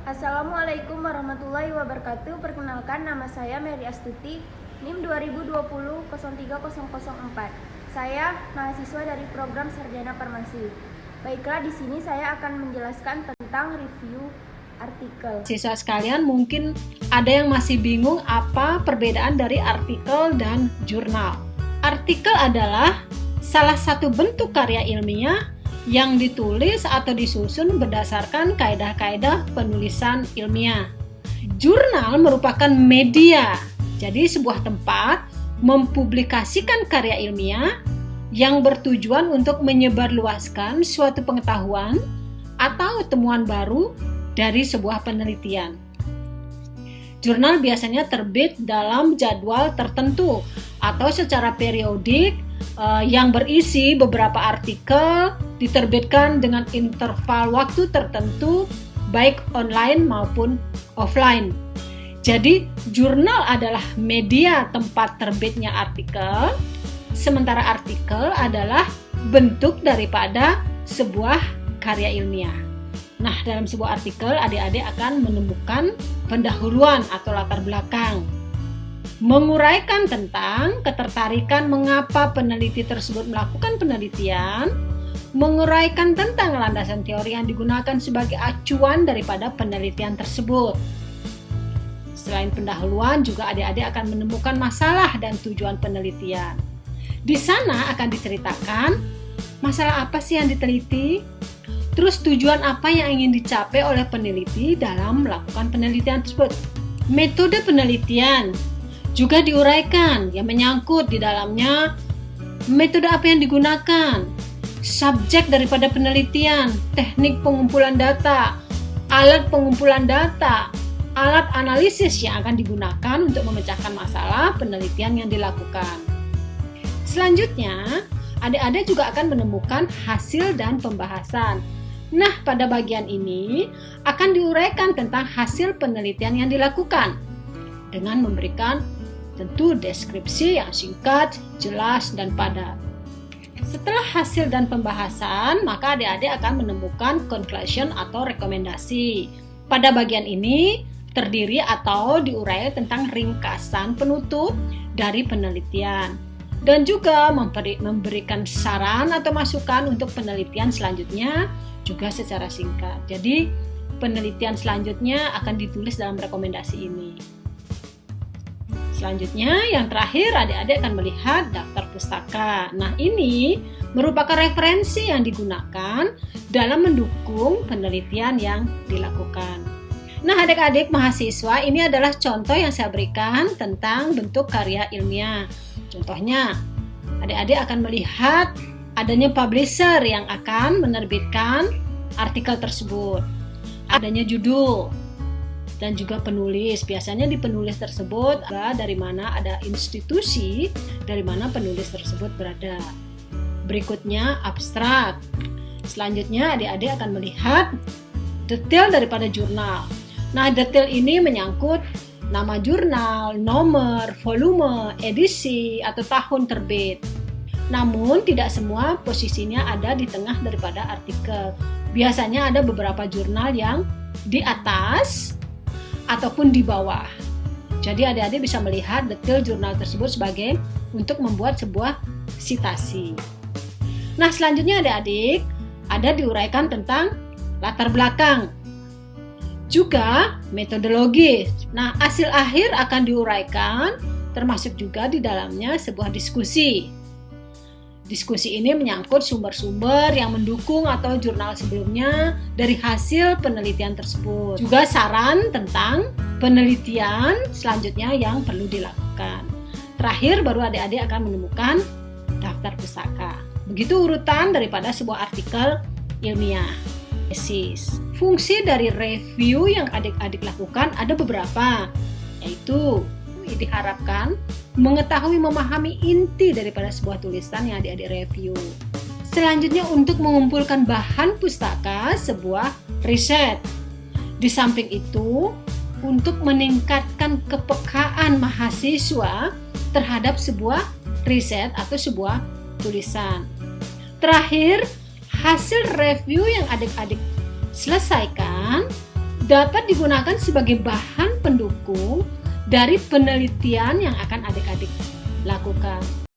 Assalamualaikum warahmatullahi wabarakatuh. Perkenalkan, nama saya Mary Astuti, NIM 2020-030004. Saya mahasiswa dari program Sarjana Farmasi. Baiklah, di sini saya akan menjelaskan tentang review artikel. Siswa sekalian, mungkin ada yang masih bingung apa perbedaan dari artikel dan jurnal. Artikel adalah salah satu bentuk karya ilmiah yang ditulis atau disusun berdasarkan kaedah-kaedah penulisan ilmiah. Jurnal merupakan media, jadi sebuah tempat mempublikasikan karya ilmiah yang bertujuan untuk menyebarluaskan suatu pengetahuan atau temuan baru dari sebuah penelitian. Jurnal biasanya terbit dalam jadwal tertentu atau secara periodik yang berisi beberapa artikel diterbitkan dengan interval waktu tertentu baik online maupun offline. Jadi, jurnal adalah media tempat terbitnya artikel, sementara artikel adalah bentuk daripada sebuah karya ilmiah. Nah, dalam sebuah artikel, adik-adik akan menemukan pendahuluan atau latar belakang, menguraikan tentang ketertarikan mengapa peneliti tersebut melakukan penelitian, menguraikan tentang landasan teori yang digunakan sebagai acuan daripada penelitian tersebut. Selain pendahuluan, juga adik-adik akan menemukan masalah dan tujuan penelitian. Di sana akan diceritakan masalah apa sih yang diteliti, terus tujuan apa yang ingin dicapai oleh peneliti dalam melakukan penelitian tersebut. Metode penelitian juga diuraikan yang menyangkut di dalamnya metode apa yang digunakan, subjek daripada penelitian, teknik pengumpulan data, alat pengumpulan data, alat analisis yang akan digunakan untuk memecahkan masalah penelitian yang dilakukan. Selanjutnya, adik-adik juga akan menemukan hasil dan pembahasan. Nah, pada bagian ini akan diuraikan tentang hasil penelitian yang dilakukan dengan memberikan tentu deskripsi yang singkat, jelas, dan padat. Setelah hasil dan pembahasan, maka adik-adik akan menemukan conclusion atau rekomendasi. Pada bagian ini terdiri atau diurai tentang ringkasan penutup dari penelitian dan juga memberikan saran atau masukan untuk penelitian selanjutnya juga secara singkat. Jadi, penelitian selanjutnya akan ditulis dalam rekomendasi ini. Selanjutnya, yang terakhir, adik-adik akan melihat daftar pustaka. Nah, ini merupakan referensi yang digunakan dalam mendukung penelitian yang dilakukan. Nah, adik-adik mahasiswa, ini adalah contoh yang saya berikan tentang bentuk karya ilmiah. Contohnya, adik-adik akan melihat adanya publisher yang akan menerbitkan artikel tersebut. Adanya judul dan juga penulis. Biasanya di penulis tersebut dari mana ada institusi dari mana penulis tersebut berada. Berikutnya abstrak. Selanjutnya adik-adik akan melihat detail daripada jurnal. Nah, detail ini menyangkut nama jurnal, nomor, volume, edisi, atau tahun terbit. Namun tidak semua posisinya ada di tengah daripada artikel. Biasanya ada beberapa jurnal yang di atas ataupun di bawah. Jadi adik-adik bisa melihat detail jurnal tersebut sebagai untuk membuat sebuah sitasi. Nah, selanjutnya adik-adik ada diuraikan tentang latar belakang. Juga metodologi. Nah, hasil akhir akan diuraikan termasuk juga di dalamnya sebuah diskusi. Diskusi ini menyangkut sumber-sumber yang mendukung atau jurnal sebelumnya dari hasil penelitian tersebut. Juga saran tentang penelitian selanjutnya yang perlu dilakukan. Terakhir baru adik-adik akan menemukan daftar pustaka. Begitu urutan daripada sebuah artikel ilmiah. Fungsi dari review yang adik-adik lakukan ada beberapa, yaitu diharapkan mengetahui memahami inti daripada sebuah tulisan yang adik-adik review. Selanjutnya untuk mengumpulkan bahan pustaka sebuah riset. Di samping itu untuk meningkatkan kepekaan mahasiswa terhadap sebuah riset atau sebuah tulisan. Terakhir, hasil review yang adik-adik selesaikan dapat digunakan sebagai bahan pendukung dari penelitian yang akan adik-adik lakukan.